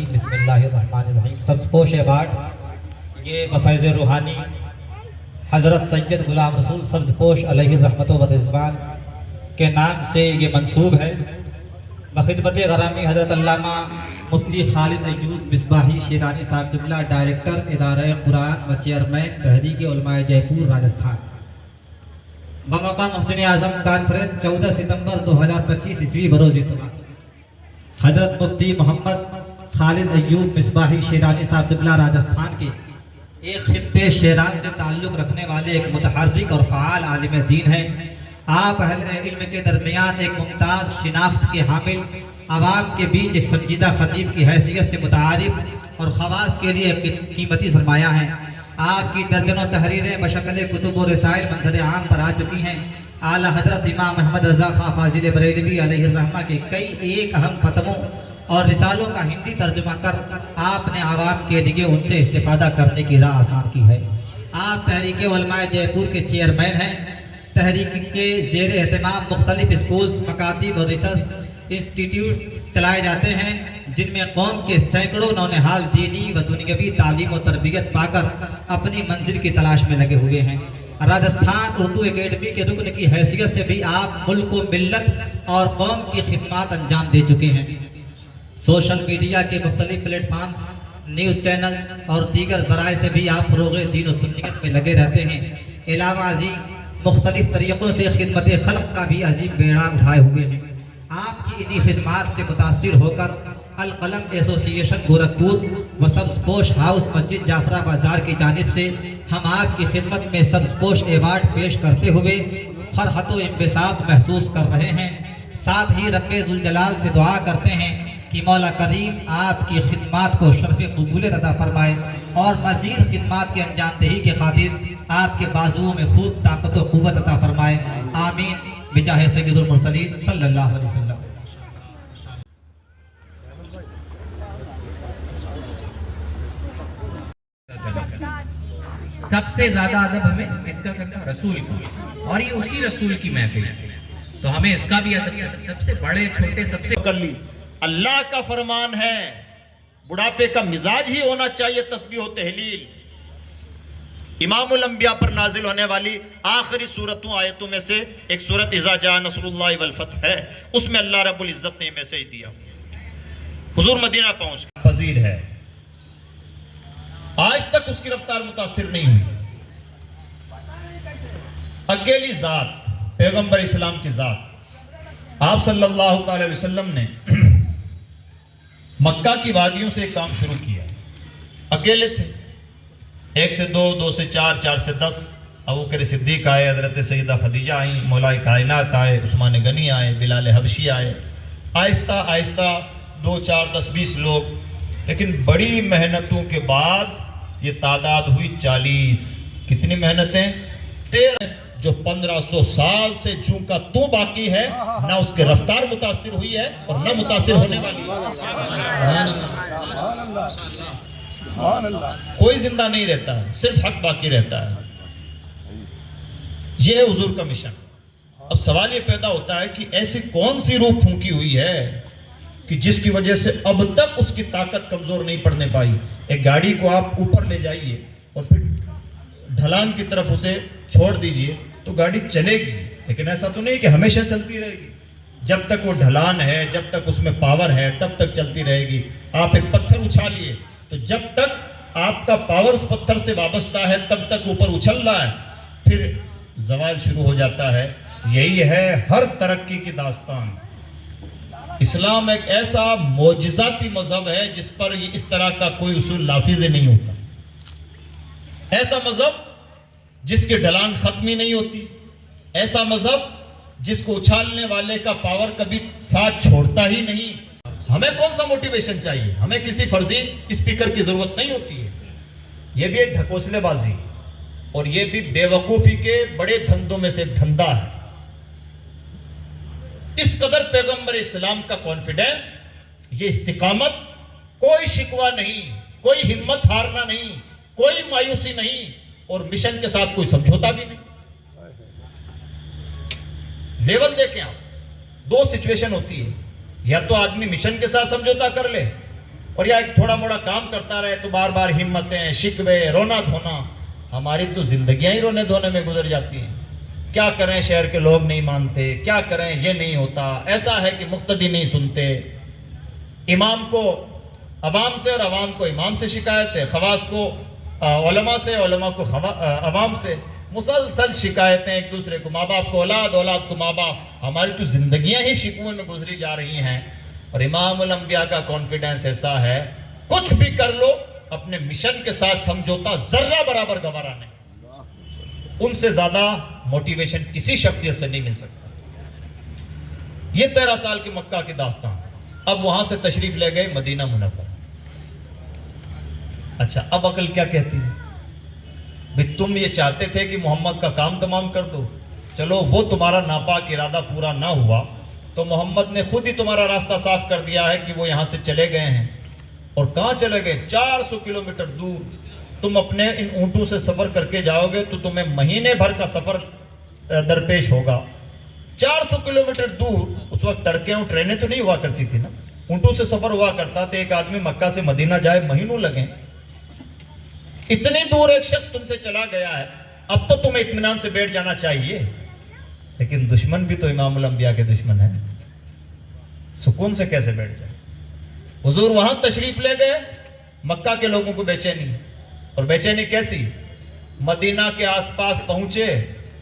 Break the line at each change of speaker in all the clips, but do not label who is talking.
الرجیم بسم اللہ الرحمن الرحیم۔ سبز پوش ایوارڈ یہ بفیض روحانی حضرت سید غلام رسول سبز پوش علیہ الرحمت و رضوان کے نام سے یہ منسوب ہے۔ بخدمت غرامی حضرت علامہ مفتی خالد ایوب مصباحی شیرانی صاحب قبلہ، ڈائریکٹر ادارہ قرآن و چیئرمین تحریک علماء جے پور راجستھان، بموقع محسن اعظم کانفرنس 14 ستمبر 2025 عیسوی بروز اتوار، حضرت مفتی محمد خالد ایوب مصباحی شیرانی صاحب قبلہ راجستھان کے ایک خطے شیران سے تعلق رکھنے والے ایک متحرک اور فعال عالم دین ہیں۔ آپ اہل علم کے درمیان ایک ممتاز شناخت کے حامل، عوام کے بیچ ایک سنجیدہ خطیب کی حیثیت سے متعارف اور خواص کے لیے ایک قیمتی سرمایہ ہیں۔ آپ کی درجنوں تحریریں بشکل کتب و رسائل منظر عام پر آ چکی ہیں۔ اعلیٰ حضرت امام محمد رضا خان فاضل بریلوی علیہ الرحمہ کے کئی ایک اہم فتووں اور رسالوں کا ہندی ترجمہ کر آپ نے عوام کے لیے ان سے استفادہ کرنے کی راہ آسان کی ہے۔ آپ تحریک علماء جے پور کے چیئرمین ہیں۔ تحریک کے زیر اہتمام مختلف اسکولز، مکاتب اور ریسرچ انسٹیٹیوٹ چلائے جاتے ہیں، جن میں قوم کے سینکڑوں نونہال دینی و دنیاوی تعلیم و تربیت پا کر اپنی منزل کی تلاش میں لگے ہوئے ہیں۔ راجستھان اردو اکیڈمی کے رکن کی حیثیت سے بھی آپ ملک و ملت اور قوم کی خدمات انجام دے چکے ہیں۔ سوشل میڈیا کے مختلف پلیٹ فارمز، نیوز چینلز اور دیگر ذرائع سے بھی آپ فروغ دین و سنت میں لگے رہتے ہیں۔ علاوہ ازیں مختلف طریقوں سے خدمت خلق کا بھی عظیم بیڑا اٹھائے ہوئے ہیں۔ آپ کی انہی خدمات سے متاثر ہو کر القلم ایسوسی ایشن گورکھپور و سبز پوش ہاؤس مسجد جعفرہ بازار کی جانب سے ہم آپ کی خدمت میں سبز پوش ایوارڈ پیش کرتے ہوئے فرحت و انبساط محسوس کر رہے ہیں۔ ساتھ ہی رب ذوالجلال سے دعا کرتے ہیں کہ مولا کریم آپ کی خدمات کو شرف قبولیت عطا فرمائے اور مزید خدمات کے انجام دہی کے خاطر آپ کے بازوؤں میں خوب طاقت و قوت عطا فرمائے۔ آمین بجاہ سید المرسلین صلی اللہ علیہ وسلم۔
سب سے زیادہ ادب ہمیں کس کا کرنا؟ رسول کی، اور یہ اسی رسول کی محفل ہے، تو ہمیں اس کا بھی ادب کرنا۔ سب سے بڑے چھوٹے سب سے
کر لی۔ اللہ کا فرمان ہے، بڑھاپے کا مزاج ہی ہونا چاہیے تسبیح و تہلیل۔ امام الانبیاء پر نازل ہونے والی آخری سورتوں آیتوں میں سے ایک سورت اذا جاء نصر اللہ والفتح ہے، اس میں اللہ رب العزت نے میسیج دیا۔ حضور مدینہ پہنچ پذیر ہے، آج تک اس کی رفتار متاثر نہیں ہوئی۔ اکیلی ذات، پیغمبر اسلام کی ذات، آپ صلی اللہ علیہ وسلم نے مکہ کی وادیوں سے ایک کام شروع کیا۔ اکیلے تھے، 1 سے 2، 2 سے 4، 4 سے 10، ابو بکر صدیق آئے، حضرت سیدہ خدیجہ آئیں، مولا کائنات آئے، عثمان غنی آئے، بلال حبشی آئے، آہستہ آہستہ 2، 4، 10، 20 لوگ، لیکن بڑی محنتوں کے بعد یہ تعداد ہوئی 40۔ کتنی محنتیں؟ 13، جو 1500 سال سے جھونکا تو باقی ہے، نہ اس کے رفتار متاثر ہوئی ہے اور نہ متاثر ہونے والی ہے۔ کوئی زندہ نہیں رہتا ہے، صرف حق باقی رہتا ہے۔ یہ ہے حضور کا مشن۔ اب سوال یہ پیدا ہوتا ہے کہ ایسی کون سی روح پھونکی ہوئی ہے کہ جس کی وجہ سے اب تک اس کی طاقت کمزور نہیں پڑنے پائی۔ ایک گاڑی کو آپ اوپر لے جائیے اور پھر ڈھلان کی طرف اسے چھوڑ دیجئے تو گاڑی چلے گی، لیکن ایسا تو نہیں کہ ہمیشہ چلتی رہے گی۔ جب تک وہ ڈھلان ہے، جب تک اس میں پاور ہے، تب تک چلتی رہے گی۔ آپ ایک پتھر اچھالیے تو جب تک آپ کا پاور اس پتھر سے وابستہ ہے تب تک اوپر اچھل رہا ہے، پھر زوال شروع ہو جاتا ہے۔ یہی ہے ہر ترقی کی داستان۔ اسلام ایک ایسا معجزاتی مذہب ہے جس پر اس طرح کا کوئی اصول نافذ نہیں ہوتا۔ ایسا مذہب جس کے ڈھلان ختم ہی نہیں ہوتی، ایسا مذہب جس کو اچھالنے والے کا پاور کبھی ساتھ چھوڑتا ہی نہیں۔ ہمیں کون سا موٹیویشن چاہیے؟ ہمیں کسی فرضی اسپیکر کی ضرورت نہیں ہوتی ہے۔ یہ بھی ایک ڈھکوسلے بازی اور یہ بھی بے وقوفی کے بڑے دھندوں میں سے ایک دھندا ہے۔ اس قدر پیغمبر اسلام کا کانفیڈنس، یہ استقامت، کوئی شکوہ نہیں، کوئی ہمت ہارنا نہیں، کوئی مایوسی نہیں، اور مشن کے ساتھ کوئی سمجھوتا بھی نہیں۔ لیول دیکھیں آپ، دو سچویشن ہوتی ہے، یا تو آدمی مشن کے ساتھ سمجھوتا کر لے اور یا ایک تھوڑا موڑا کام کرتا رہے تو بار بار ہمتیں، شکوے، رونا دھونا. ہماری تو زندگیاں ہی رونے دھونے میں گزر جاتی ہیں. کیا کریں، شہر کے لوگ نہیں مانتے، کیا کریں یہ نہیں ہوتا، ایسا ہے کہ مقتدی نہیں سنتے. امام کو عوام سے اور عوام کو امام سے شکایت ہے، خواص کو علماء سے، علماء کو عوام سے. مسلسل شکایتیں ایک دوسرے کو، ماں باپ کو اولاد، اولاد کو ماں باپ. ہماری تو زندگیاں ہی شکوے میں گزری جا رہی ہیں. اور امام الانبیاء کا کانفیڈنس ایسا ہے، کچھ بھی کر لو اپنے مشن کے ساتھ سمجھوتا ذرہ برابر گوارا نہیں. ان سے زیادہ موٹیویشن کسی شخصیت سے نہیں مل سکتا. یہ 13 سال کی مکہ کی داستان. اب وہاں سے تشریف لے گئے مدینہ منورہ. اچھا، اب عقل کیا کہتی ہے؟ بھی تم یہ چاہتے تھے کہ محمد کا کام تمام کر دو، چلو وہ تمہارا ناپاک ارادہ پورا نہ ہوا تو محمد نے خود ہی تمہارا راستہ صاف کر دیا ہے کہ وہ یہاں سے چلے گئے ہیں. اور کہاں چلے گئے؟ 400 کلومیٹر دور. تم اپنے ان اونٹوں سے سفر کر کے جاؤ گے تو تمہیں مہینے بھر کا سفر درپیش ہوگا. 400 کلومیٹر دور. اس وقت ٹرکیں اور ٹرینیں تو نہیں ہوا کرتی تھی نا، اونٹوں سے سفر ہوا کرتا تھا. ایک آدمی مکہ سے مدینہ جائے مہینوں لگیں. اتنی دور ایک شخص تم سے چلا گیا ہے، اب تو تمہیں اطمینان سے بیٹھ جانا چاہیے. لیکن دشمن بھی تو امام الانبیاء کے دشمن ہیں، سکون سے کیسے بیٹھ جائے؟ حضور وہاں تشریف لے گئے، مکہ کے لوگوں کو بے چینی. اور بے چینی کیسی؟ مدینہ کے آس پاس پہنچے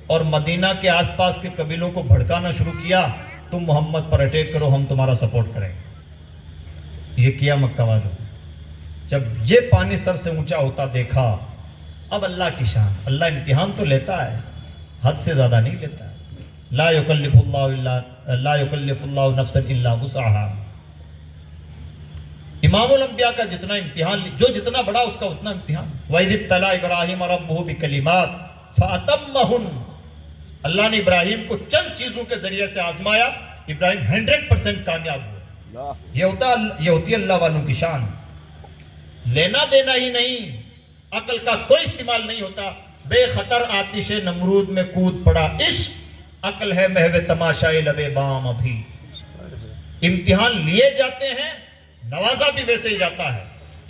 اور مدینہ کے آس پاس کے قبیلوں کو بھڑکانا شروع کیا، تم محمد پر اٹیک کرو، ہم تمہارا سپورٹ کریں گے. یہ کیا مکہ والوں. جب یہ پانی سر سے اونچا ہوتا دیکھا، اب اللہ کی شان. اللہ امتحان تو لیتا ہے، حد سے زیادہ نہیں لیتا ہے. لا یکلف اللہ نفسا الا وسعها. امام الانبیاء کا جتنا امتحان، جو جتنا بڑا اس کا اتنا امتحان. وَإِذِ ابْتَلَىٰ إِبْرَاهِيمَ رَبُّهُ بِكَلِمَاتٍ فَأَتَمَّهُنَّ. اللہ نے ابراہیم کو چند چیزوں کے ذریعے سے آزمایا، ابراہیم 100% کامیاب ہوئے. یہ ہوتی ہے اللہ والوں کی شان. لینا دینا ہی نہیں، عقل کا کوئی استعمال نہیں ہوتا. بے خطر آتش نمرود میں کود پڑا عشق، عقل ہے محو تماشائے لبے بام. ابھی امتحان لیے جاتے ہیں، نوازا بھی ویسے ہی جاتا ہے.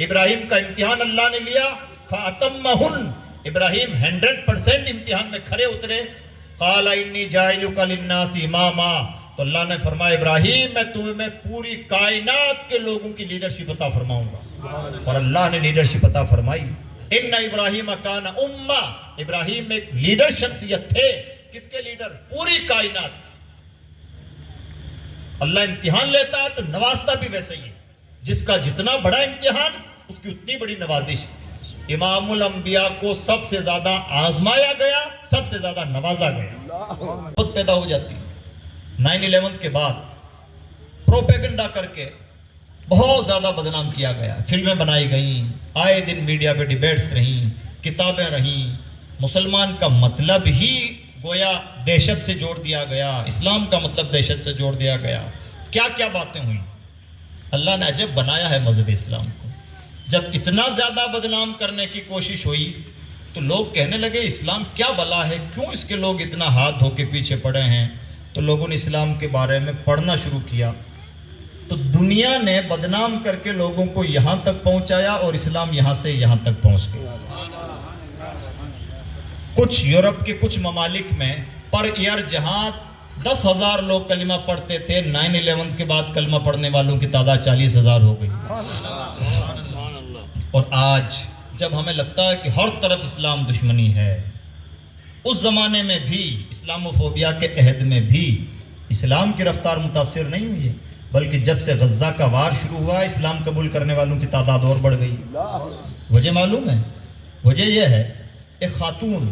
ابراہیم کا امتحان اللہ نے لیا، فَأَتَمَّهُنَّ. ابراہیم 100% امتحان میں کھرے اترے. قَالَ إِنِّي جَاعِلُكَ لِلنَّاسِ إِمَامًا. تو اللہ نے فرمایا ابراہیم میں تمہیں پوری کائنات کے لوگوں کی لیڈرشپ عطا فرماؤں گا. اور اللہ نے لیڈرشپ عطا فرمائی. ان ابراہیم کان امہ. ابراہیم ایک لیڈر شخصیت تھے. کس کے لیڈر؟ پوری کائنات. اللہ امتحان لیتا ہے تو نوازتا بھی ویسے ہی ہے. جس کا جتنا بڑا امتحان اس کی اتنی بڑی نوازش. امام الانبیاء کو سب سے زیادہ آزمایا گیا، سب سے زیادہ نوازا گیا. خود پیدا ہو جاتی. 9/11 کے بعد پروپیگنڈا کر کے بہت زیادہ بدنام کیا گیا. فلمیں بنائی گئیں، آئے دن میڈیا پہ ڈیبیٹس رہیں، کتابیں رہیں. مسلمان کا مطلب ہی گویا دہشت سے جوڑ دیا گیا، اسلام کا مطلب دہشت سے جوڑ دیا گیا. کیا کیا باتیں ہوئیں. اللہ نے عجب بنایا ہے مذہب اسلام کو. جب اتنا زیادہ بدنام کرنے کی کوشش ہوئی تو لوگ کہنے لگے اسلام کیا بلا ہے، کیوں اس کے لوگ اتنا ہاتھ دھو کے پیچھے پڑے ہیں. تو لوگوں نے اسلام کے بارے میں پڑھنا شروع کیا. تو دنیا نے بدنام کر کے لوگوں کو یہاں تک پہنچایا اور اسلام یہاں سے یہاں تک پہنچ گیا. کچھ یورپ کے کچھ ممالک میں پر ایئر جہاں 10,000 لوگ کلمہ پڑھتے تھے، 9/11 کے بعد کلمہ پڑھنے والوں کی تعداد 40,000 ہو گئی. اور آج جب ہمیں لگتا ہے کہ ہر طرف اسلام دشمنی ہے، اس زمانے میں بھی اسلاموفوبیا کے عہد میں بھی اسلام کی رفتار متاثر نہیں ہوئی ہے، بلکہ جب سے غزہ کا وار شروع ہوا اسلام قبول کرنے والوں کی تعداد اور بڑھ گئی. وجہ معلوم ہے؟ وجہ یہ ہے ایک خاتون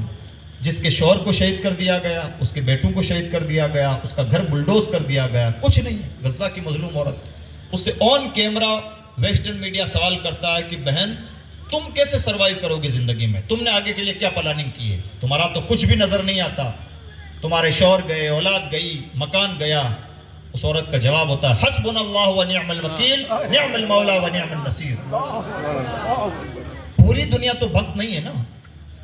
جس کے شوہر کو شہید کر دیا گیا، اس کے بیٹوں کو شہید کر دیا گیا، اس کا گھر بلڈوز کر دیا گیا، کچھ نہیں ہے. غزہ کی مظلوم عورت، اس سے آن کیمرہ ویسٹرن میڈیا سوال کرتا ہے کہ بہن تم کیسے سروائیو کرو گے زندگی میں، تم نے آگے کے لیے کیا پلاننگ کی ہے، تمہارا تو کچھ بھی نظر نہیں آتا، تمہارے شوہر گئے، اولاد گئی، مکان گیا. اس عورت کا جواب ہوتا ہے حسبنا اللہ و نعم الوکیل نعم المولا و نعم النصیر. پوری دنیا تو بھکت نہیں ہے نا،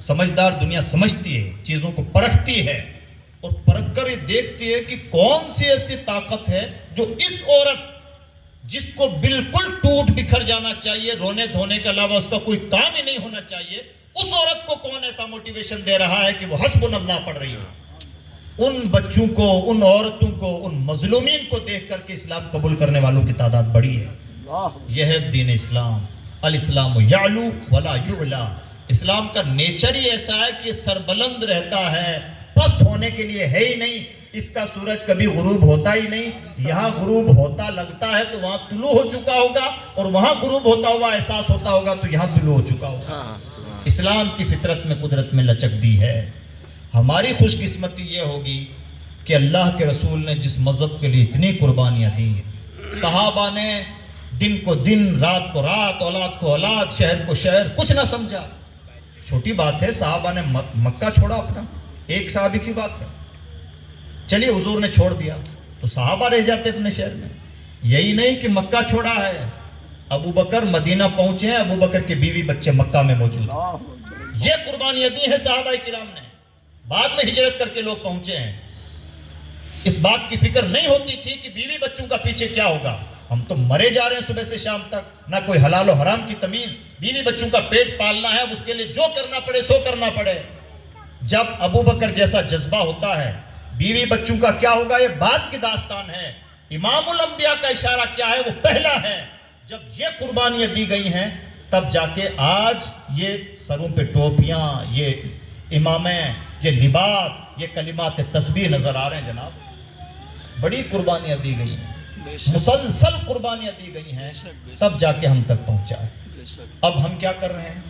سمجھدار دنیا سمجھتی ہے، چیزوں کو پرکھتی ہے اور پرکھ کر یہ دیکھتی ہے کہ کون سی ایسی طاقت ہے جو اس عورت جس کو بالکل ٹوٹ بکھر جانا چاہیے, رونے دھونے کے علاوہ اس کا کوئی کام ہی نہیں ہونا چاہیے, اس عورت کو کون ایسا موٹیویشن دے رہا ہے کہ وہ حسبنا اللہ پڑھ رہی ہے؟ ان بچوں کو, ان عورتوں کو, ان مظلومین کو دیکھ کر کے اسلام قبول کرنے والوں کی تعداد بڑی ہے. یہ ہے دین اسلام. الاسلام یعلو ولا یعلا. اسلام کا نیچر ہی ایسا ہے کہ سربلند رہتا ہے, پست ہونے کے لیے ہے ہی نہیں. اس کا سورج کبھی غروب ہوتا ہی نہیں. یہاں غروب ہوتا لگتا ہے تو وہاں طلوع ہو چکا ہوگا, اور وہاں غروب ہوتا ہوا احساس ہوتا ہوگا تو یہاں طلوع ہو چکا ہوگا. اسلام کی فطرت میں, قدرت میں لچک دی ہے. ہماری خوش قسمتی یہ ہوگی کہ اللہ کے رسول نے جس مذہب کے لیے اتنی قربانیاں دی, صحابہ نے دن کو دن, رات کو رات, اولاد کو اولاد, شہر کو شہر, کچھ نہ سمجھا. چھوٹی بات ہے, صحابہ نے مکہ چھوڑا اپنا, ایک صحابی کی بات ہے. چلیے حضور نے چھوڑ دیا تو صحابہ رہ جاتے اپنے شہر میں. یہی نہیں کہ مکہ چھوڑا ہے, ابو بکر مدینہ پہنچے ہیں, ابو بکر کے بیوی بچے مکہ میں موجود ہیں. یہ قربانیاں دی ہیں صحابہ کرام نے. بعد میں ہجرت کر کے لوگ پہنچے ہیں. اس بات کی فکر نہیں ہوتی تھی کہ بیوی بچوں کا پیچھے کیا ہوگا. ہم تو مرے جا رہے ہیں صبح سے شام تک, نہ کوئی حلال و حرام کی تمیز. بیوی بچوں کا پیٹ پالنا ہے, اب اس کے لیے جو کرنا پڑے سو کرنا پڑے. جب ابو بکر جیسا جذبہ ہوتا ہے, بیوی بچوں کا کیا ہوگا یہ بعد کی داستان ہے. امام الانبیاء کا اشارہ کیا ہے, وہ پہلا ہے. جب یہ قربانیاں دی گئی ہیں تب جا کے آج یہ سروں پہ ٹوپیاں, یہ امامیں, یہ لباس, یہ کلمات تسبیح نظر آ رہے ہیں. جناب بڑی قربانیاں دی گئی ہیں, مسلسل قربانیاں دی گئی ہیں, تب جا کے ہم تک پہنچا ہے. اب ہم کیا کر رہے ہیں,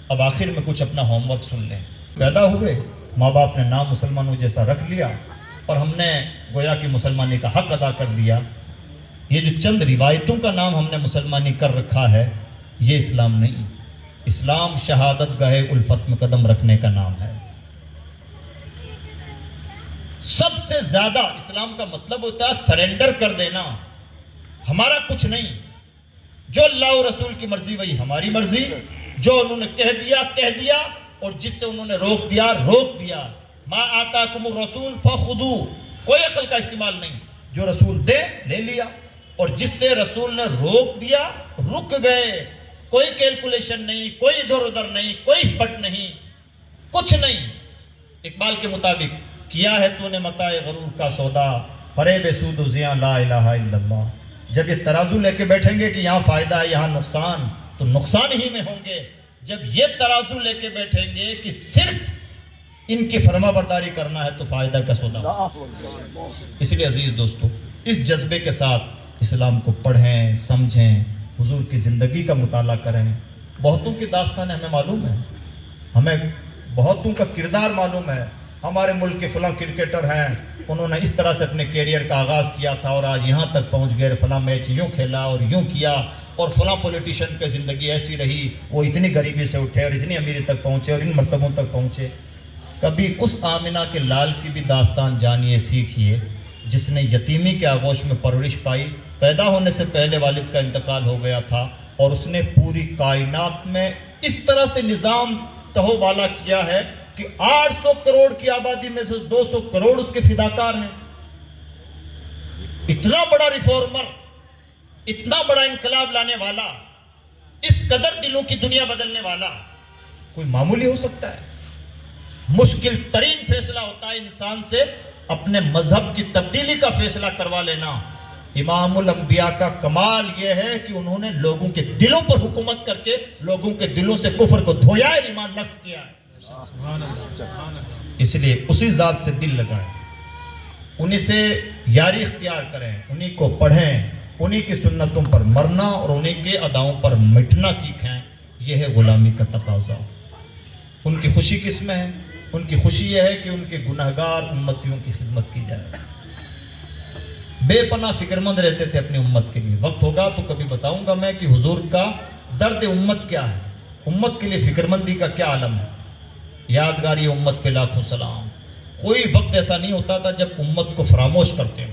اب آخر میں کچھ اپنا ہوم ورک سن لیں. پیدا ہوئے, ماں باپ نے نام مسلمانوں جیسا رکھ لیا, اور ہم نے گویا کہ مسلمانی کا حق ادا کر دیا. یہ جو چند روایتوں کا نام ہم نے مسلمانی کر رکھا ہے, یہ اسلام نہیں. اسلام شہادت گاہ الفت میں قدم رکھنے کا نام ہے. سب سے زیادہ اسلام کا مطلب ہوتا ہے سرنڈر کر دینا, ہمارا کچھ نہیں. جو اللہ و رسول کی مرضی وہی ہماری مرضی. جو انہوں نے کہہ دیا, اور جس سے انہوں نے روک دیا روک دیا. ما آتاکم الرسول فخذوہ, کوئی عقل کا استعمال نہیں. جو رسول دے لے لیا, اور جس سے رسول نے روک دیا رک گئے. کوئی کیلکولیشن نہیں, کوئی ادھر ادھر نہیں, کوئی بٹ نہیں, کچھ نہیں. اقبال کے مطابق کیا ہے تو نے متاع غرور کا سودا, فریب سود و زیاں لا الہ الا اللہ. جب یہ ترازو لے کے بیٹھیں گے کہ یہاں فائدہ ہے یہاں نقصان, تو نقصان ہی میں ہوں گے. جب یہ ترازو لے کے بیٹھیں گے کہ صرف ان کی فرما برداری کرنا ہے تو فائدہ کا سودا. اس لیے عزیز دوستو, اس جذبے کے ساتھ اسلام کو پڑھیں, سمجھیں, حضور کی زندگی کا مطالعہ کریں. بہتوں کی داستانیں ہمیں معلوم ہے, ہمیں بہتوں کا کردار معلوم ہے. ہمارے ملک کے فلاں کرکٹر ہیں, انہوں نے اس طرح سے اپنے کیریئر کا آغاز کیا تھا اور آج یہاں تک پہنچ گئے. فلاں میچ یوں کھیلا اور یوں کیا, اور فلاں پولیٹیشین کی زندگی ایسی رہی, وہ اتنی غریبی سے اٹھے اور اتنی امیری تک پہنچے اور ان مرتبوں تک پہنچے. کبھی اس آمنہ کے لال کی بھی داستان جانیے, سیکھیے, جس نے یتیمی کے آغوش میں پرورش پائی. پیدا ہونے سے پہلے والد کا انتقال ہو گیا تھا, اور اس نے پوری کائنات میں اس طرح سے نظام تہو بالا کیا ہے کہ 800 کروڑ کی آبادی میں سے 200 کروڑ اس کے فداکار ہیں. اتنا بڑا ریفارمر, اتنا بڑا انقلاب لانے والا, اس قدر دلوں کی دنیا بدلنے والا کوئی معمولی ہو سکتا ہے؟ مشکل ترین فیصلہ ہوتا ہے انسان سے اپنے مذہب کی تبدیلی کا فیصلہ کروا لینا. امام الانبیاء کا کمال یہ ہے کہ انہوں نے لوگوں کے دلوں پر حکومت کر کے لوگوں کے دلوں سے کفر کو دھویا ہے, ایمان نقد کیا ہے. اس لیے اسی ذات سے دل لگائیں, انہی سے یاری اختیار کریں, انہی کو پڑھیں, انہی کی سنتوں پر مرنا اور انہی کے اداؤں پر مٹنا سیکھیں. یہ ہے غلامی کا تقاضا. ان کی خوشی کس میں ہے؟ ان کی خوشی یہ ہے کہ ان کے گناہگار امتیوں کی خدمت کی جائے. بے پناہ فکر مند رہتے تھے اپنی امت کے لیے. وقت ہوگا تو کبھی بتاؤں گا میں کہ حضور کا درد امت کیا ہے, امت کے لیے فکر مندی کا کیا عالم ہے. یادگاری امت پہ لاکھوں سلام. کوئی وقت ایسا نہیں ہوتا تھا جب امت کو فراموش کرتے ہوں.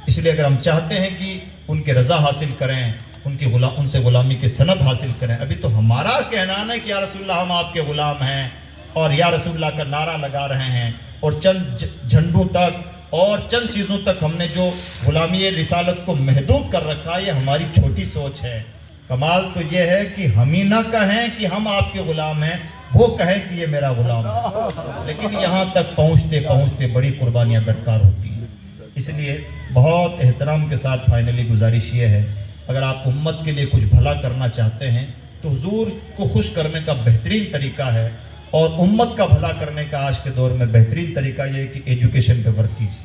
اس لیے اگر ہم چاہتے ہیں کہ ان کے رضا حاصل کریں, ان سے غلامی کی سند حاصل کریں, ابھی تو ہمارا کہنا ہے کہ یا رسول اللہ ہم آپ کے غلام ہیں, اور یا رسول اللہ کا نعرہ لگا رہے ہیں, اور چند جھنڈوں تک اور چند چیزوں تک ہم نے جو غلامی رسالت کو محدود کر رکھا ہے، یہ ہماری چھوٹی سوچ ہے۔ کمال تو یہ ہے کہ ہم ہی نہ کہیں کہ ہم آپ کے غلام ہیں، وہ کہیں کہ یہ میرا غلام ہے، لیکن یہاں تک پہنچتے پہنچتے بڑی قربانیاں درکار ہوتی ہیں۔ اس لیے بہت احترام کے ساتھ فائنلی گزارش یہ ہے، اگر آپ امت کے لیے کچھ بھلا کرنا چاہتے ہیں تو حضور کو خوش کرنے کا بہترین طریقہ ہے، اور امت کا بھلا کرنے کا آج کے دور میں بہترین طریقہ یہ ہے کہ ایجوکیشن پہ ورک کیجیے۔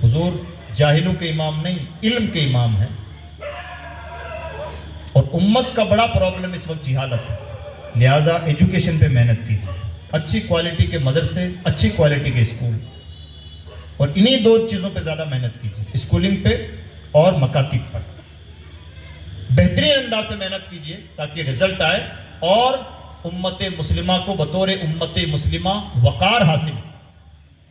حضور جاہلوں کے امام نہیں، علم کے امام ہیں، اور امت کا بڑا پرابلم اس وقت جہالت ہے، لہٰذا ایجوکیشن پہ محنت کیجیے، اچھی کوالٹی کے مدرسے، اچھی کوالٹی کے اسکول، اور انہی دو چیزوں پہ زیادہ محنت کیجیے، اسکولنگ پہ اور مکاتب پر بہترین انداز سے محنت کیجیے تاکہ رزلٹ آئے اور امت مسلمہ کو بطور امت مسلمہ وقار حاصل۔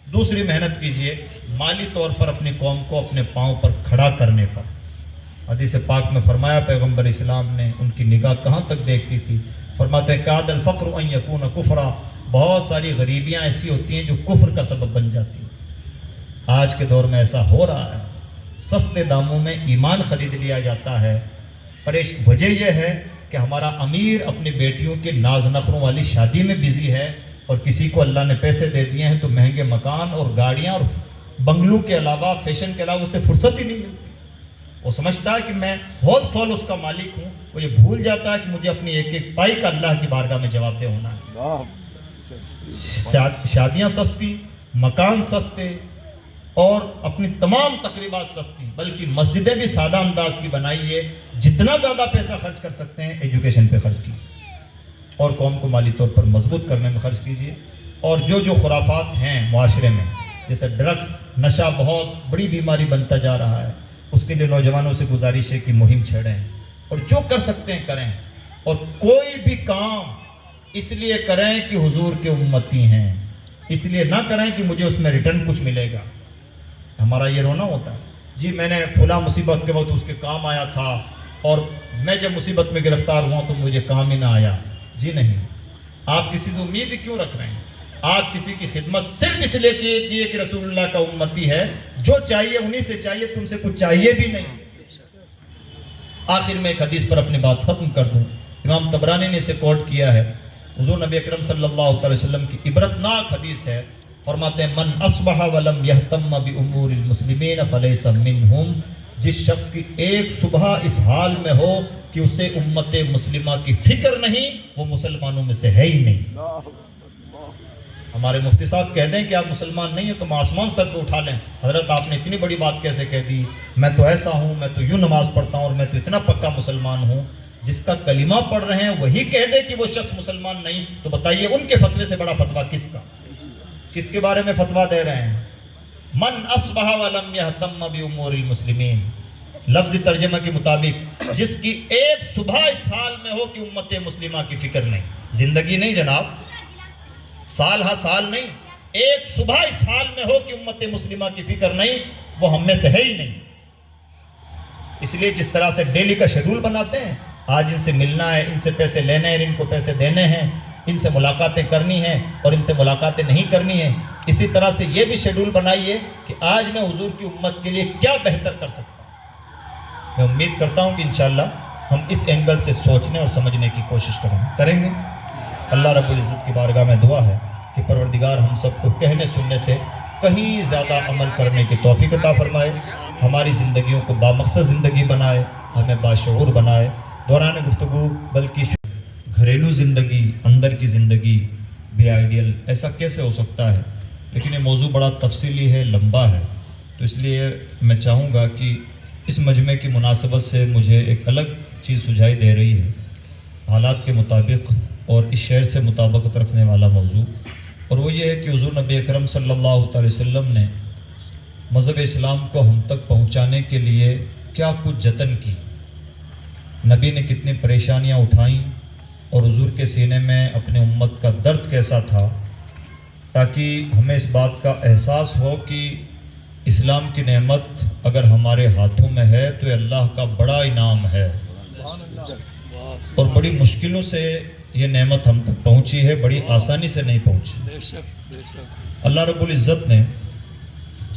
دوسری محنت کیجیے مالی طور پر اپنی قوم کو اپنے پاؤں پر کھڑا کرنے پر۔ حدیث پاک میں فرمایا پیغمبر اسلام نے، ان کی نگاہ کہاں تک دیکھتی تھی، فرماتے ہیں کاد الفقر ان یکون کفرا، بہت ساری غریبیاں ایسی ہوتی ہیں جو کفر کا سبب بن جاتی ہیں۔ آج کے دور میں ایسا ہو رہا ہے، سستے داموں میں ایمان خرید لیا جاتا ہے۔ وجہ یہ ہے کہ ہمارا امیر اپنی بیٹیوں کے ناز نخروں والی شادی میں بزی ہے، اور کسی کو اللہ نے پیسے دے دیے ہیں تو مہنگے مکان اور گاڑیاں اور بنگلوں کے علاوہ، فیشن کے علاوہ اسے فرصت ہی نہیں ملتی۔ وہ سمجھتا ہے کہ میں ہول سول اس کا مالک ہوں، وہ یہ بھول جاتا ہے کہ مجھے اپنی ایک ایک پائی کا اللہ کی بارگاہ میں جواب دہ ہونا ہے۔ شادیاں سستی، مکان سستے، اور اپنی تمام تقریبات سستی، بلکہ مسجدیں بھی سادہ انداز کی بنائیے۔ جتنا زیادہ پیسہ خرچ کر سکتے ہیں ایجوکیشن پہ خرچ کیجیے، اور قوم کو مالی طور پر مضبوط کرنے میں خرچ کیجیے۔ اور جو خرافات ہیں معاشرے میں، جیسے ڈرگس، نشہ بہت بڑی بیماری بنتا جا رہا ہے، اس کے لیے نوجوانوں سے گزارش ہے کہ مہم چھیڑیں، اور جو کر سکتے ہیں کریں، اور کوئی بھی کام اس لیے کریں کہ حضور کے امتی ہیں، اس لیے نہ کریں کہ مجھے اس میں ریٹرن کچھ ملے گا۔ ہمارا یہ رونا ہوتا ہے، جی میں نے فلاں مصیبت کے وقت اس کے کام آیا تھا، اور میں جب مصیبت میں گرفتار ہوا تو مجھے کام ہی نہ آیا۔ جی نہیں، آپ کسی سے امید کیوں رکھ رہے ہیں؟ آپ کسی کی خدمت صرف اس لیے کیجیے کہ رسول اللہ کا امتی ہے، جو چاہیے انہی سے چاہیے، تم سے کچھ چاہیے بھی نہیں۔ آخر میں ایک حدیث پر اپنی بات ختم کر دوں، امام طبرانی نے اسے کوٹ کیا ہے، حضور نبی اکرم صلی اللہ علیہ وسلم کی عبرتناک حدیث ہے، فرماتے ہیں من اصبح ولم یہتم بامور المسلمین فلیس منہم، جس شخص کی ایک صبح اس حال میں ہو کہ اسے امت مسلمہ کی فکر نہیں، وہ مسلمانوں میں سے ہے ہی نہیں۔ ہمارے مفتی صاحب کہہ دیں کہ آپ مسلمان نہیں ہیں تو آسمان سر پہ اٹھا لیں، حضرت آپ نے اتنی بڑی بات کیسے کہہ دی، میں تو ایسا ہوں، میں تو یوں نماز پڑھتا ہوں، اور میں تو اتنا پکا مسلمان ہوں۔ جس کا کلمہ پڑھ رہے ہیں وہی کہہ دے کہ وہ شخص مسلمان نہیں، تو بتائیے ان کے فتوے سے بڑا فتویٰ کس کا؟ کس کے بارے میں فتویٰ دے رہے ہیں؟ من اصبح ولم یہتم بامور المسلمین، لفظ ترجمہ کے مطابق جس کی ایک صبح اس حال میں ہو کہ امت مسلمہ کی فکر نہیں، زندگی نہیں جناب، سال ہا سال نہیں، ایک صبح اس حال میں ہو کہ امت مسلمہ کی فکر نہیں، وہ ہم میں سے ہے ہی نہیں۔ اس لیے جس طرح سے ڈیلی کا شیڈول بناتے ہیں، آج ان سے ملنا ہے، ان سے پیسے لینے ہیں، ان کو پیسے دینے ہیں، ان سے ملاقاتیں کرنی ہیں اور ان سے ملاقاتیں نہیں کرنی ہیں، اسی طرح سے یہ بھی شیڈول بنائیے کہ آج میں حضور کی امت کے لیے کیا بہتر کر سکتا ہوں۔ میں امید کرتا ہوں کہ انشاءاللہ ہم اس اینگل سے سوچنے اور سمجھنے کی کوشش کریں گے۔ اللہ رب العزت کی بارگاہ میں دعا ہے کہ پروردگار ہم سب کو کہنے سننے سے کہیں زیادہ عمل کرنے کی توفیق عطا فرمائے، ہماری زندگیوں کو بامقصد زندگی بنائے، ہمیں باشعور بنائے۔ دوران گفتگو بلکہ گھریلو زندگی، اندر کی زندگی بھی آئیڈیل ایسا کیسے ہو سکتا ہے، لیکن یہ موضوع بڑا تفصیلی ہے، لمبا ہے، تو اس لیے میں چاہوں گا کہ اس مجمع کی مناسبت سے مجھے ایک الگ چیز سجھائی دے رہی ہے، حالات کے مطابق اور اس شعر سے مطابقت رکھنے والا موضوع، اور وہ یہ ہے کہ حضور نبی اکرم صلی اللہ علیہ وسلم نے مذہب اسلام کو ہم تک پہنچانے کے لیے کیا کچھ جتن کی، نبی نے کتنی پریشانیاں اٹھائیں، اور حضور کے سینے میں اپنے امت کا درد کیسا تھا، تاکہ ہمیں اس بات کا احساس ہو کہ اسلام کی نعمت اگر ہمارے ہاتھوں میں ہے تو یہ اللہ کا بڑا انعام ہے، اور بڑی مشکلوں سے یہ نعمت ہم تک پہنچی ہے، بڑی آسانی سے نہیں پہنچی۔ اللہ رب العزت نے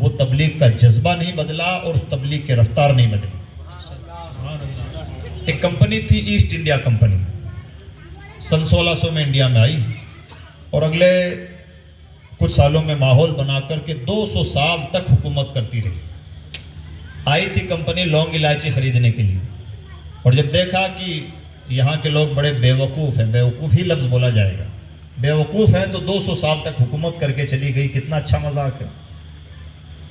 وہ تبلیغ کا جذبہ نہیں بدلا اور اس تبلیغ کی رفتار نہیں بدلی. ایک کمپنی تھی ایسٹ انڈیا کمپنی, سن 1600 میں انڈیا میں آئی اور اگلے کچھ سالوں میں ماحول بنا کر کے 200 سال تک حکومت کرتی رہی. آئی تھی کمپنی لونگ الائچی خریدنے کے لیے, اور جب دیکھا کہ یہاں کے لوگ بڑے بیوقوف ہیں, بیوقوف ہی لفظ بولا جائے گا, بیوقوف ہیں, تو 200 سال تک حکومت کر کے چلی گئی. کتنا اچھا مذاق ہے,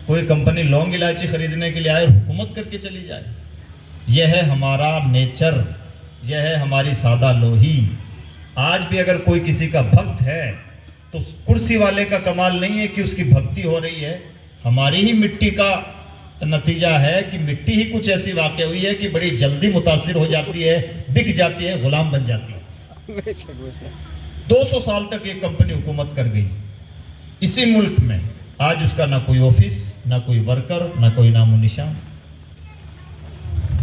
کوئی کمپنی لونگ الائچی خریدنے کے لیے آئے اور حکومت کر کے چلی جائے. یہ ہے ہمارا نیچر, یہ ہے ہماری سادہ لوہی. آج بھی اگر کوئی کسی کا بھکت ہے تو کرسی والے کا کمال نہیں ہے کہ اس کی بھکتی ہو رہی ہے, ہماری ہی مٹی کا نتیجہ ہے کہ مٹی ہی کچھ ایسی واقع ہوئی ہے کہ بڑی جلدی متاثر ہو جاتی ہے, بک جاتی ہے, غلام بن جاتی ہے. 200 سال تک یہ کمپنی حکومت کر گئی اسی ملک میں. آج اس کا نہ کوئی آفس, نہ کوئی ورکر, نہ کوئی نام و نشان.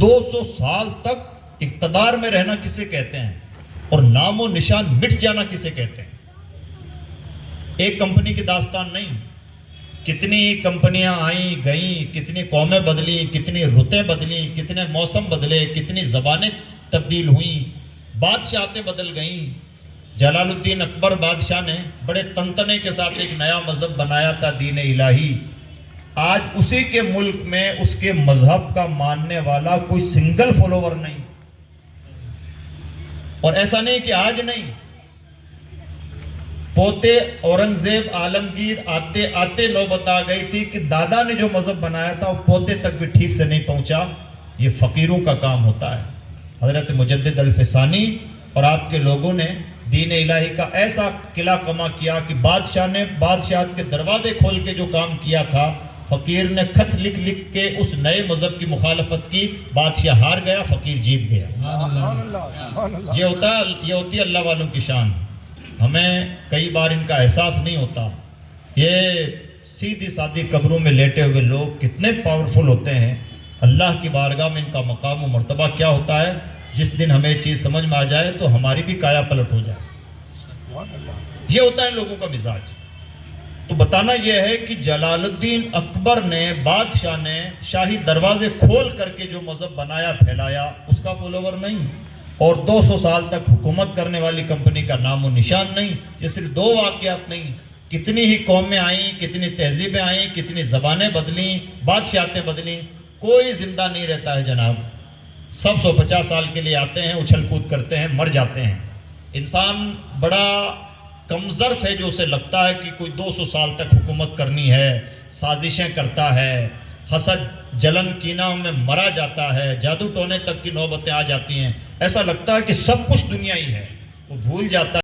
200 سال تک اقتدار میں رہنا کسے کہتے ہیں اور نام و نشان مٹ جانا کسے کہتے ہیں؟ ایک کمپنی کی داستان نہیں, کتنی کمپنیاں آئیں گئیں, کتنی قومیں بدلیں, کتنی رتیں بدلیں, کتنے موسم بدلے, کتنی زبانیں تبدیل ہوئیں, بادشاہتیں بدل گئیں. جلال الدین اکبر بادشاہ نے بڑے تنتنے کے ساتھ ایک نیا مذہب بنایا تھا, دین الہی. آج اسی کے ملک میں اس کے مذہب کا ماننے والا کوئی سنگل فالوور نہیں. اور ایسا نہیں کہ آج نہیں, پوتے اورنگزیب عالمگیر آتے آتے نوبت آ گئی تھی کہ دادا نے جو مذہب بنایا تھا وہ پوتے تک بھی ٹھیک سے نہیں پہنچا. یہ فقیروں کا کام ہوتا ہے. حضرت مجدد الفسانی اور آپ کے لوگوں نے دین الہی کا ایسا قلعہ کما کیا کہ بادشاہ نے بادشاہت کے دروازے کھول کے جو کام کیا تھا, فقیر نے خط لکھ لکھ کے اس نئے مذہب کی مخالفت کی, بادشاہ ہار گیا, فقیر جیت گیا. یہ ہوتی ہے اللہ والوں کی شان. ہمیں کئی بار ان کا احساس نہیں ہوتا. یہ سیدھی سادھی قبروں میں لیٹے ہوئے لوگ کتنے پاورفل ہوتے ہیں. اللہ کی بارگاہ میں ان کا مقام و مرتبہ کیا ہوتا ہے. جس دن ہمیں چیز سمجھ میں آ جائے تو ہماری بھی کایا پلٹ ہو جائے. یہ ہوتا ہے لوگوں کا مزاج. تو بتانا یہ ہے کہ جلال الدین اکبر نے, بادشاہ نے شاہی دروازے کھول کر کے جو مذہب بنایا پھیلایا, اس کا فالوور نہیں. اور 200 سال تک حکومت کرنے والی کمپنی کا نام و نشان نہیں. یہ صرف 2 واقعات نہیں, کتنی ہی قومیں آئیں, کتنی تہذیبیں آئیں, کتنی زبانیں بدلیں, بادشاہتیں بدلیں. کوئی زندہ نہیں رہتا ہے جناب. سب 150 سال کے لیے آتے ہیں, اچھل کود کرتے ہیں, مر جاتے ہیں. انسان بڑا کم ظرف ہے جو اسے لگتا ہے کہ کوئی 200 سال تک حکومت کرنی ہے, سازشیں کرتا ہے, حسد جلن کینہ میں مرا جاتا ہے, جادو ٹونے تک کی نوبتیں آ جاتی ہیں. ایسا لگتا ہے کہ سب کچھ دنیا ہی ہے. وہ بھول جاتا ہے